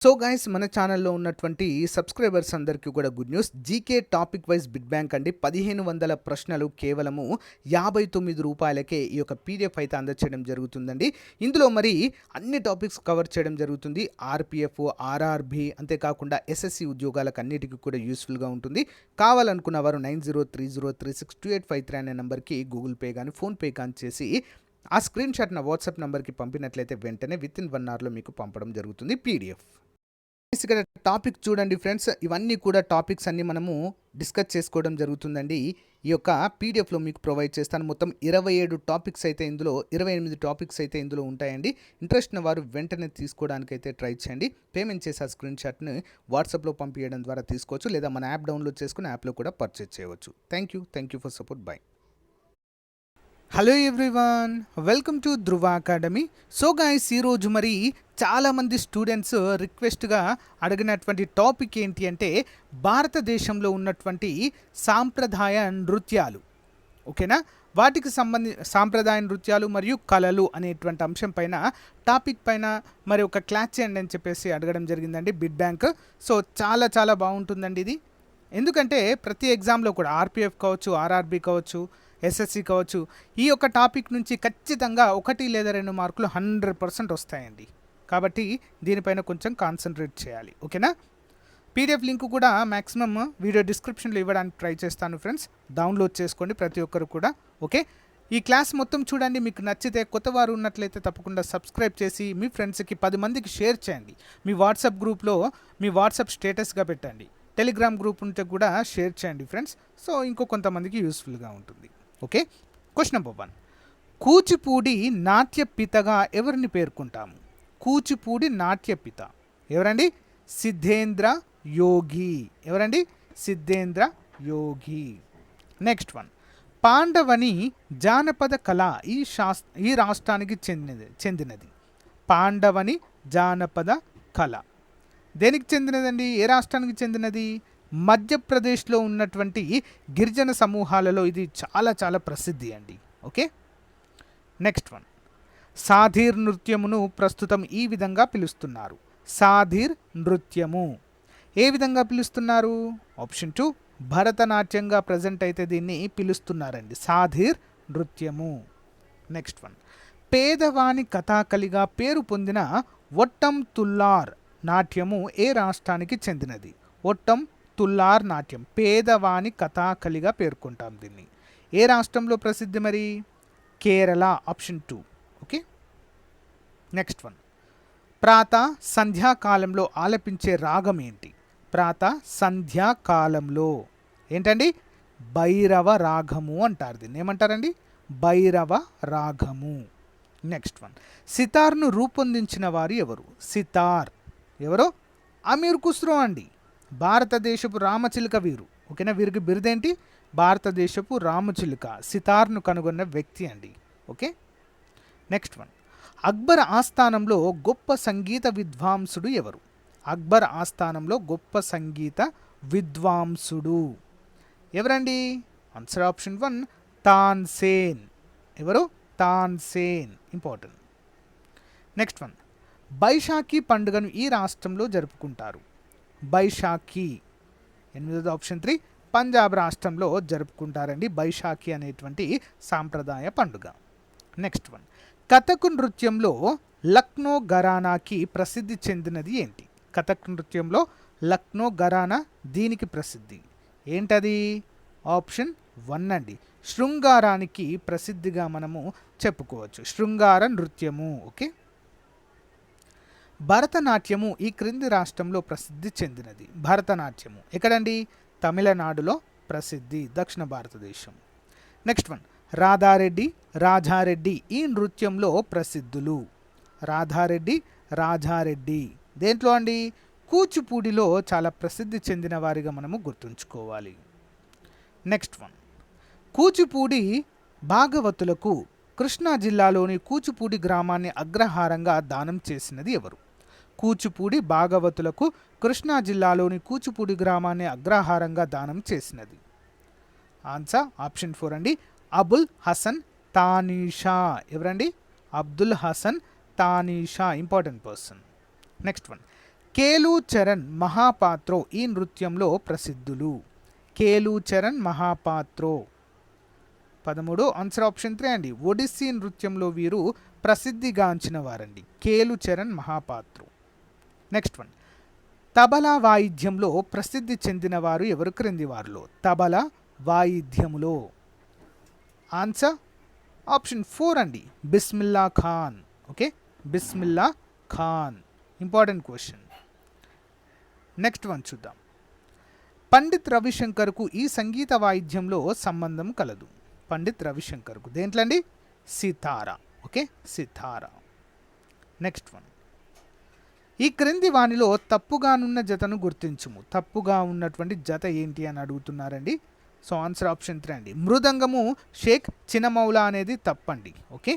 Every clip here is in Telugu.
సో గైస్ మన ఛానల్లో ఉన్నటువంటి సబ్స్క్రైబర్స్ అందరికీ కూడా good news. GK topic wise bid bank అండి 1500 ప్రశ్నలు కేవలము రూ. 59కే ఈ యొక్క పీడిఎఫ్ అయితే అందచేయడం జరుగుతుందండి. ఇందులో మరి అన్ని టాపిక్స్ కవర్ చేయడం జరుగుతుంది. ఆర్పిఎఫ్, ఆర్ఆర్బి, అంతేకాకుండా ఎస్ఎస్సి ఉద్యోగాలకు అన్నిటికీ కూడా యూస్ఫుల్గా ఉంటుంది. కావాలనుకున్న వారు 9030362853 అనే నెంబర్కి గూగుల్ పే కానీ ఫోన్పే కానీ చేసి ఆ స్క్రీన్ షాట్ నా వాట్సాప్ నెంబర్కి పంపినట్లయితే వెంటనే వితిన్ 1 అవర్లో మీకు పంపడం జరుగుతుంది పీడిఎఫ్. ఇక్కడ టాపిక్ చూడండి ఫ్రెండ్స్, ఇవన్నీ కూడా టాపిక్స్ అన్నీ మనము డిస్కస్ చేసుకోవడం జరుగుతుందండి. ఈ యొక్క పీడిఎఫ్లో మీకు ప్రొవైడ్ చేస్తాను. మొత్తం 27 టాపిక్స్ అయితే ఇందులో 28 టాపిక్స్ అయితే ఇందులో ఉంటాయండి. ఇంట్రెస్ట్ ఉన్న వారు వెంటనే తీసుకోవడానికి అయితే ట్రై చేయండి. పేమెంట్ చేసి ఆ స్క్రీన్ షాట్ని వాట్సాప్లో పంపించడం ద్వారా తీసుకోవచ్చు, లేదా మన యాప్ డౌన్లోడ్ చేసుకుని యాప్లో కూడా పర్చేజ్ చేయవచ్చు. Thank you for support. By. Hello everyone, welcome to Dhruva academy. So guys, ఈరోజు మరి చాలామంది స్టూడెంట్స్ రిక్వెస్ట్గా అడిగినటువంటి టాపిక్ ఏంటి అంటే భారతదేశంలో ఉన్నటువంటి సాంప్రదాయ నృత్యాలు, ఓకేనా, వాటికి సాంప్రదాయ నృత్యాలు మరియు కళలు అనేటువంటి అంశం పైన టాపిక్ పైన మరి ఒక క్లాస్ చేయండి అని చెప్పేసి అడగడం జరిగిందండి బిడ్ బ్యాంక్. సో చాలా బాగుంటుందండి ఇది. ఎందుకంటే ప్రతి ఎగ్జామ్లో కూడా ఆర్పిఎఫ్ కావచ్చు, ఆర్ఆర్బి కావచ్చు, ఎస్ఎస్సి కావచ్చు, ఈ యొక్క టాపిక్ నుంచి ఖచ్చితంగా 1 లేదా 2 మార్కులు 100% వస్తాయండి. కాబట్టి దీనిపైన కొంచెం కాన్సన్ట్రేట్ చేయాలి, ఓకేనా. పీడిఎఫ్ లింక్ కూడా మ్యాక్సిమమ్ వీడియో డిస్క్రిప్షన్లో ఇవ్వడానికి ట్రై చేస్తాను ఫ్రెండ్స్. డౌన్లోడ్ చేసుకోండి ప్రతి ఒక్కరు కూడా, ఓకే. ఈ క్లాస్ మొత్తం చూడండి. మీకు నచ్చితే కొత్త వారు ఉన్నట్లయితే తప్పకుండా సబ్స్క్రైబ్ చేసి మీ ఫ్రెండ్స్కి 10 మందికి షేర్ చేయండి. మీ వాట్సాప్ గ్రూప్లో మీ వాట్సాప్ స్టేటస్గా పెట్టండి. టెలిగ్రామ్ గ్రూప్ ఉంటే కూడా షేర్ చేయండి ఫ్రెండ్స్. సో ఇంకో కొంతమందికి యూస్ఫుల్గా ఉంటుంది, ఓకే. క్వశ్చన్ నెంబర్ 1, కూచిపూడి నాట్యపితగా ఎవరిని పేర్కొంటాము? కూచిపూడి నాట్యపిత ఎవరండి? సిద్ధేంద్ర యోగి. ఎవరండి? సిద్ధేంద్ర యోగి. నెక్స్ట్ 1, పాండవని జానపద కళ ఈ రాష్ట్రానికి చెందినది. పాండవని జానపద కళ దేనికి చెందినదండి? ఏ రాష్ట్రానికి చెందినది? మధ్యప్రదేశ్లో ఉన్నటువంటి గిరిజన సమూహాలలో ఇది చాలా ప్రసిద్ధి అండి, ఓకే. నెక్స్ట్ 1, సాధీర్ నృత్యమును ప్రస్తుతం ఈ విధంగా పిలుస్తున్నారు. సాధీర్ నృత్యము ఏ విధంగా పిలుస్తున్నారు? ఆప్షన్ 2, భరతనాట్యంగా ప్రజెంట్ అయితే దీన్ని పిలుస్తున్నారండి, సాధీర్ నృత్యము. నెక్స్ట్ 1, పేదవాని కథాకళిగా పేరు పొందిన ఒట్టం తుల్లార్ నాట్యము ఏ రాష్ట్రానికి చెందినది? ఒట్టం తుల్లార్ నాట్యం పేదవాని కథాకళిగా పేర్కొంటాం దీన్ని. ఏ రాష్ట్రంలో ప్రసిద్ధి మరి? Kerala, option 2, okay. నెక్స్ట్ 1, ప్రాతः సంధ్యాకాలంలో ఆలపించే రాగం ఏంటి? ప్రాతः సంధ్యాకాలంలో ఏంటండి? భైరవ రాగము అంటారు దీన్ని. ఏమంటారండి? భైరవ రాగము. నెక్స్ట్ 1, సితార్ను రూపొందించిన వారు ఎవరు? సితార్ ఎవరు? అమీర్ ఖుస్రో అండి, భారతదేశపు రామచిలుక వీరు, ఓకేనా. వీరికి బిరుదేంటి? భారతదేశపు రామచిలుక. సితార్ను కనుగొన్న వ్యక్తి అండి, ఓకే. నెక్స్ట్ 1, అక్బర్ ఆస్థానంలో గొప్ప సంగీత విద్వాంసుడు ఎవరు? అక్బర్ ఆస్థానంలో గొప్ప సంగీత విద్వాంసుడు ఎవరండి? Answer option 1, Tansen. ఎవరు? తాన్సేన్, ఇంపార్టెంట్. నెక్స్ట్ 1, బైశాఖి పండుగను ఈ రాష్ట్రంలో జరుపుకుంటారు. బైశాఖి 8వ ఆప్షన్ 3, పంజాబ్ రాష్ట్రంలో జరుపుకుంటారండి బైశాఖి అనేటువంటి సాంప్రదాయ పండుగ. నెక్స్ట్ 1, కథక్ నృత్యంలో లక్నో ఘరానాకి ప్రసిద్ధి చెందినది ఏంటి? కథక్ నృత్యంలో లక్నో ఘరానా దీనికి ప్రసిద్ధి ఏంటది? ఆప్షన్ 1 అండి, శృంగారానికి ప్రసిద్ధిగా మనము చెప్పుకోవచ్చు, శృంగార నృత్యము, ఓకే. భరతనాట్యము ఈ క్రింది రాష్ట్రంలో ప్రసిద్ధి చెందినది. భరతనాట్యము ఎక్కడండి? తమిళనాడులో ప్రసిద్ధి, దక్షిణ భారతదేశం. నెక్స్ట్ 1, రాధారెడ్డి, రాజారెడ్డి ఈ నృత్యంలో ప్రసిద్ధులు. రాధారెడ్డి, రాజారెడ్డి దేంట్లో అండి? కూచిపూడిలో చాలా ప్రసిద్ధి చెందిన వారిగా మనము గుర్తుంచుకోవాలి. నెక్స్ట్ 1, కూచిపూడి భాగవతులకు కృష్ణా జిల్లాలోని కూచిపూడి గ్రామాన్ని అగ్రహారంగా దానం చేసినది ఎవరు? కూచిపూడి భాగవతులకు కృష్ణా జిల్లాలోని కూచిపూడి గ్రామాన్ని అగ్రహారంగా దానం చేసినది. ఆన్సర్ ఆప్షన్ 4 అండి, అబుల్ హసన్ తానీషా. ఎవరండి? Abdul Hasan Tanisha, important person. Next 1, Kelucharan Mohapatra ఈ నృత్యంలో ప్రసిద్ధులు. కేళూచరణ్ మహాపాత్రో. 13 ఆన్సర్ ఆప్షన్ 3 అండి. ఒడిస్సీ నృత్యంలో వీరు ప్రసిద్ధిగాంచిన వారండి. కేళూచరణ్ మహాపాత్రో. నెక్స్ట్ వన్, తబలా వాయిద్యంలో ప్రసిద్ధి చెందిన వారు ఎవరు క్రింది వారిలో? తబలా వాయిద్యములో ఆన్సర్ ఆప్షన్ 4 అండి. Bismillah Khan. Okay, Bismillah Khan. Important question. Next one చూద్దాం. పండిత్ రవిశంకర్కు ఈ సంగీత వాయిద్యంలో సంబంధం కలదు. పండిత్ రవిశంకర్కు దేంట్లో అండి? సితారా. ఓకే, సితారా. నెక్స్ట్ వన్, ఈ క్రింది వానిలో తప్పుగానున్న జతను గుర్తించుము. తప్పుగా ఉన్నటువంటి జత ఏంటి అని అడుగుతున్నారండి. సో ఆన్సర్ ఆప్షన్ 3 అండి. మృదంగము షేక్ చినమౌలా అనేది తప్పండి. ఓకే,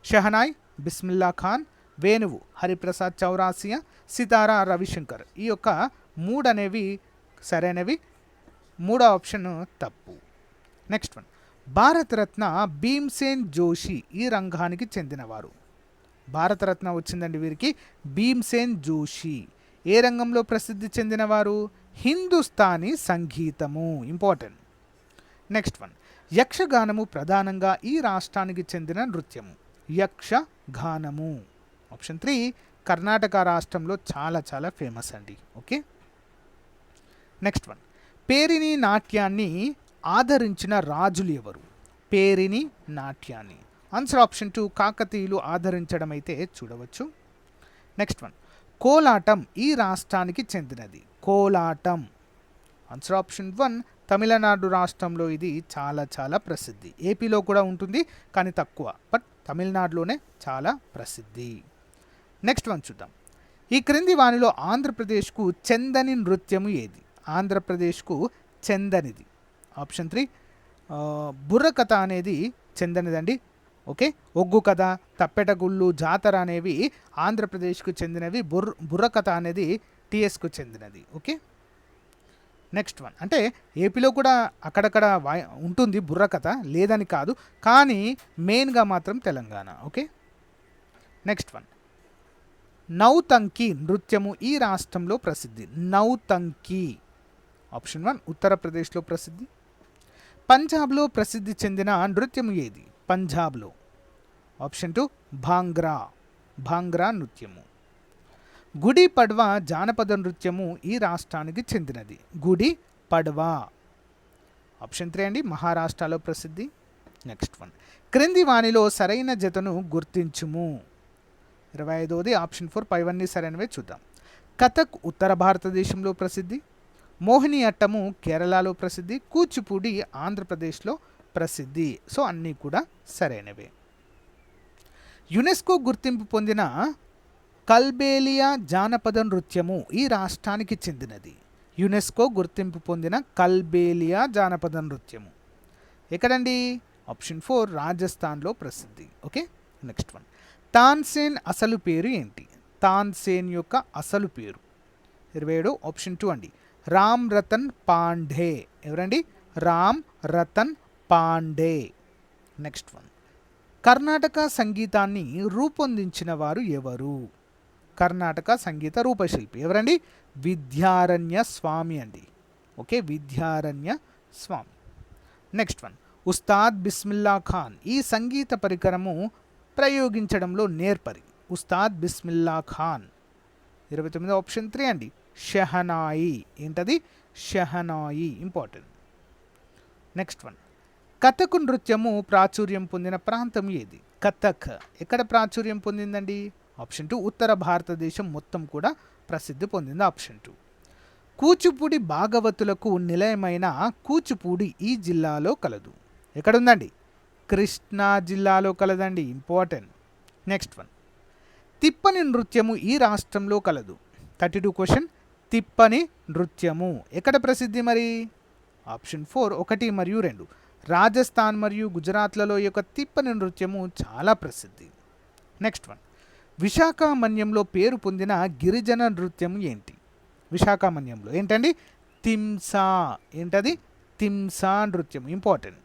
షహనాయ్ బిస్మిల్లా ఖాన్, వేణువు హరిప్రసాద్ చౌరాసియా, సితారా రవిశంకర్. ఈ యొక్క 3 అనేవి సరైనవి. 3వ ఆప్షన్ తప్పు. నెక్స్ట్ వన్, భారతరత్న భీమ్సేన్ జోషి ఈ రంగానికి చెందినవారు. భారతరత్న వచ్చిందండి వీరికి. భీమ్సేన్ జోషి ఏ రంగంలో ప్రసిద్ధి చెందినవారు? హిందుస్థానీ సంగీతము. ఇంపార్టెంట్. నెక్స్ట్ వన్, యక్షగానము ప్రధానంగా ఈ రాష్ట్రానికి చెందిన నృత్యము. యక్షగానము. ఆప్షన్ 3 కర్ణాటక రాష్ట్రంలో చాలా చాలా ఫేమస్ అండి. ఓకే, నెక్స్ట్ వన్, పేరిణి నాట్యాన్ని ఆదరించిన రాజులు ఎవరు? పేరిణి నాట్యాన్ని. ఆన్సర్ ఆప్షన్ 2 కాకతీయులు ఆదరించడం అయితే చూడవచ్చు. నెక్స్ట్ వన్, కోలాటం ఈ రాష్ట్రానికి చెందినది. కోలాటం. ఆన్సర్ ఆప్షన్ 1 తమిళనాడు రాష్ట్రంలో ఇది చాలా చాలా ప్రసిద్ధి. ఏపీలో కూడా ఉంటుంది కానీ తక్కువ, బట్ తమిళనాడులోనే చాలా ప్రసిద్ధి. నెక్స్ట్ వన్ చూద్దాం. ఈ క్రింది వానిలో ఆంధ్రప్రదేశ్కు చెందని నృత్యము ఏది? ఆంధ్రప్రదేశ్కు చెందనిది. ఆప్షన్ 3 బుర్రకథ అనేది చెందనిదండి. ఓకే, ఒగ్గు కథ, తప్పెటగుళ్ళు, జాతర అనేవి ఆంధ్రప్రదేశ్కు చెందినవి. బుర్రకథ అనేది టీఎస్కు చెందినది. ఓకే, నెక్స్ట్ వన్, అంటే ఏపీలో కూడా అక్కడక్కడ ఉంటుంది బుర్రకథ, లేదని కాదు, కానీ మెయిన్గా మాత్రం Telangana. Okay, next one, Nautanki నృత్యము ఈ రాష్ట్రంలో ప్రసిద్ధి. నౌతంకి. ఆప్షన్ 1 ఉత్తరప్రదేశ్లో ప్రసిద్ధి. పంజాబ్లో ప్రసిద్ధి చెందిన నృత్యము ఏది? పంజాబ్లో. ఆప్షన్ 2 భాంగ్రా. భాంగ్రా నృత్యము. గుడి పడ్వా జానపద నృత్యము ఈ రాష్ట్రానికి చెందినది. గుడి పడ్వా. ఆప్షన్ 3 అండి, మహారాష్ట్రలో ప్రసిద్ధి. నెక్స్ట్ వన్, క్రింది వానిలో సరైన జతను గుర్తించుము. 25వది ఆప్షన్ 4. పైవన్నీ సరైనవే. చూద్దాం. కథక్ ఉత్తర భారతదేశంలో ప్రసిద్ధి. మోహిని అట్టము కేరళలో ప్రసిద్ధి. కూచిపూడి ఆంధ్రప్రదేశ్లో ప్రసిద్ధి. సో అన్నీ కూడా సరైనవే. యునెస్కో గుర్తింపు పొందిన కల్బేలియా జానపద నృత్యము ఈ రాష్ట్రానికి చెందినది. యునెస్కో గుర్తింపు పొందిన కల్బేలియా జానపద నృత్యము ఎక్కడండి? ఆప్షన్ 4 రాజస్థాన్లో ప్రసిద్ధి. ఓకే, నెక్స్ట్ వన్, తాన్సేన్ అసలు పేరు ఏంటి? తాన్సేన్ యొక్క అసలు పేరు 27 ఆప్షన్ 2 అండి, రామ్ రతన్ పాండే. ఎవరండి? రామ్ రతన్ పాండే. నెక్స్ట్ వన్, కర్ణాటక సంగీతాన్ని రూపొందించిన వారు ఎవరు? కర్ణాటక సంగీత రూపశిల్పి ఎవరండి? విద్యారణ్య స్వామి అండి. Okay, Vidyaranya Swami. Next one, Ustad Bismillah Khan ఈ సంగీత పరికరము ప్రయోగించడంలో నేర్పరి. ఉస్తాద్ బిస్మిల్లా ఖాన్. 29 ఆప్షన్ 3 అండి, షహనాయి. ఏంటది? Shehnai. Important. Next one, Kathak నృత్యము ప్రాచుర్యం పొందిన ప్రాంతం ఏది? కథక్ ఎక్కడ ప్రాచుర్యం పొందిందండి? ఆప్షన్ 2 ఉత్తర భారతదేశం మొత్తం కూడా ప్రసిద్ధి పొందింది. ఆప్షన్ 2. కూచిపూడి భాగవతులకు నిలయమైన కూచిపూడి ఈ జిల్లాలో కలదు. ఎక్కడుందండి? కృష్ణా జిల్లాలో కలదండి. ఇంపార్టెంట్. నెక్స్ట్ వన్, తిప్పని నృత్యము ఈ రాష్ట్రంలో కలదు. 32 క్వశ్చన్. తిప్పని నృత్యము ఎక్కడ ప్రసిద్ధి మరి? ఆప్షన్ 4 1 మరియు 2. రాజస్థాన్ మరియు గుజరాత్లలో ఈ యొక్క తిప్పని నృత్యము చాలా ప్రసిద్ధి. నెక్స్ట్ వన్, విశాఖమన్యంలో పేరు పొందిన గిరిజన నృత్యం ఏంటి? విశాఖమన్యంలో ఏంటండి? తిమ్సా. ఏంటది? తిమ్సా నృత్యం. ఇంపార్టెంట్.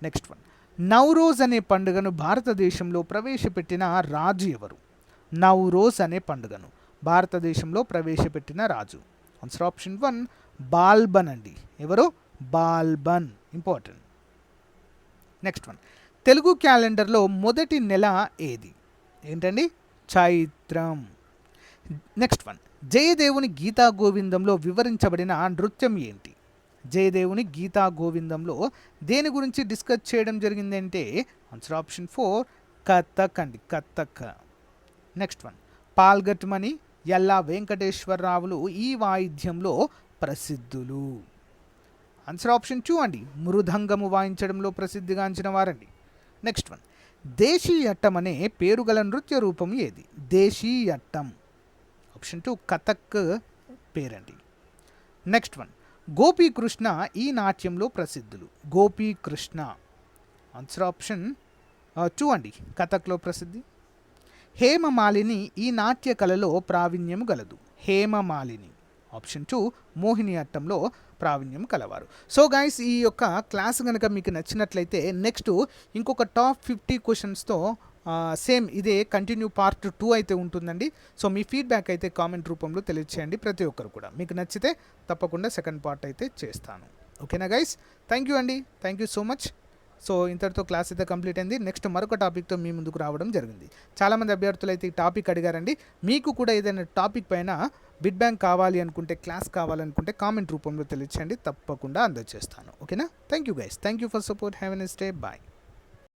నెక్స్ట్ వన్, నవరోజ్ అనే పండుగను భారతదేశంలో ప్రవేశపెట్టిన రాజు ఎవరు? నవరోజ్ అనే పండుగను భారతదేశంలో ప్రవేశపెట్టిన రాజు? ఆన్సర్ ఆప్షన్ 1 బాల్బన్ అండి. ఎవరు? Balban. Important. Next one, Telugu క్యాలెండర్లో మొదటి నెల ఏది? ఏంటండి? చైత్రం. నెక్స్ట్ వన్, జయదేవుని గీతా గోవిందంలో వివరించబడిన నృత్యం ఏంటి? జయదేవుని గీతా గోవిందంలో దేని గురించి డిస్కస్ చేయడం జరిగిందంటే ఆన్సర్ ఆప్షన్ 4 కథక్ అండి. కథక్. నెక్స్ట్ వన్, పాల్గట్మని, యల్లా వెంకటేశ్వరరావులు ఈ వాయిద్యంలో ప్రసిద్ధులు. ఆన్సర్ ఆప్షన్ 2 అండి. మృదంగము వాయించడంలో ప్రసిద్ధిగాంచిన వారండి. నెక్స్ట్ వన్, దేశీయట్టం అనే పేరు గల నృత్య రూపం ఏది? దేశీయట్టం. ఆప్షన్ 2 కథక్ పేరండి. నెక్స్ట్ వన్, గోపీకృష్ణ ఈ నాట్యంలో ప్రసిద్ధులు. గోపీకృష్ణ. ఆన్సర్ ఆప్షన్ 2 అండి. కథక్లో ప్రసిద్ధి. హేమమాలిని ఈ నాట్య కళలో ప్రావీణ్యం గలదు. హేమమాలిని. ఆప్షన్ 2 మోహిని అట్టంలో ప్రావీణ్యం కలవారు. సో గైస్, ఈ యొక్క క్లాస్ కనుక మీకు నచ్చినట్లయితే నెక్స్ట్ ఇంకొక టాప్ 50 క్వశ్చన్స్తో సేమ్ ఇదే కంటిన్యూ పార్ట్ 2 అయితే ఉంటుందండి. సో మీ ఫీడ్బ్యాక్ అయితే కామెంట్ రూపంలో తెలియచేయండి ప్రతి ఒక్కరు కూడా. మీకు నచ్చితే తప్పకుండా సెకండ్ పార్ట్ అయితే చేస్తాను. ఓకేనా గైస్? థ్యాంక్ యూ అండి. Thank you so much. So ఇంతటితో క్లాస్ అయితే కంప్లీట్ అయింది. నెక్స్ట్ మరొక టాపిక్తో మీ ముందుకు రావడం జరిగింది. చాలామంది అభ్యర్థులు అయితే ఈ టాపిక్ అడిగారండి. మీకు కూడా ఏదైనా టాపిక్ పైన బిడ్ బ్యాంక్ కావాలి అనుకుంటే, క్లాస్ కావాలనుకుంటే కామెంట్ రూపంలో తెలియచేయండి. తప్పకుండా అందజేస్తాను. ఓకేనా? Thank you guys. Thank you for support. Have a nice day. Bye.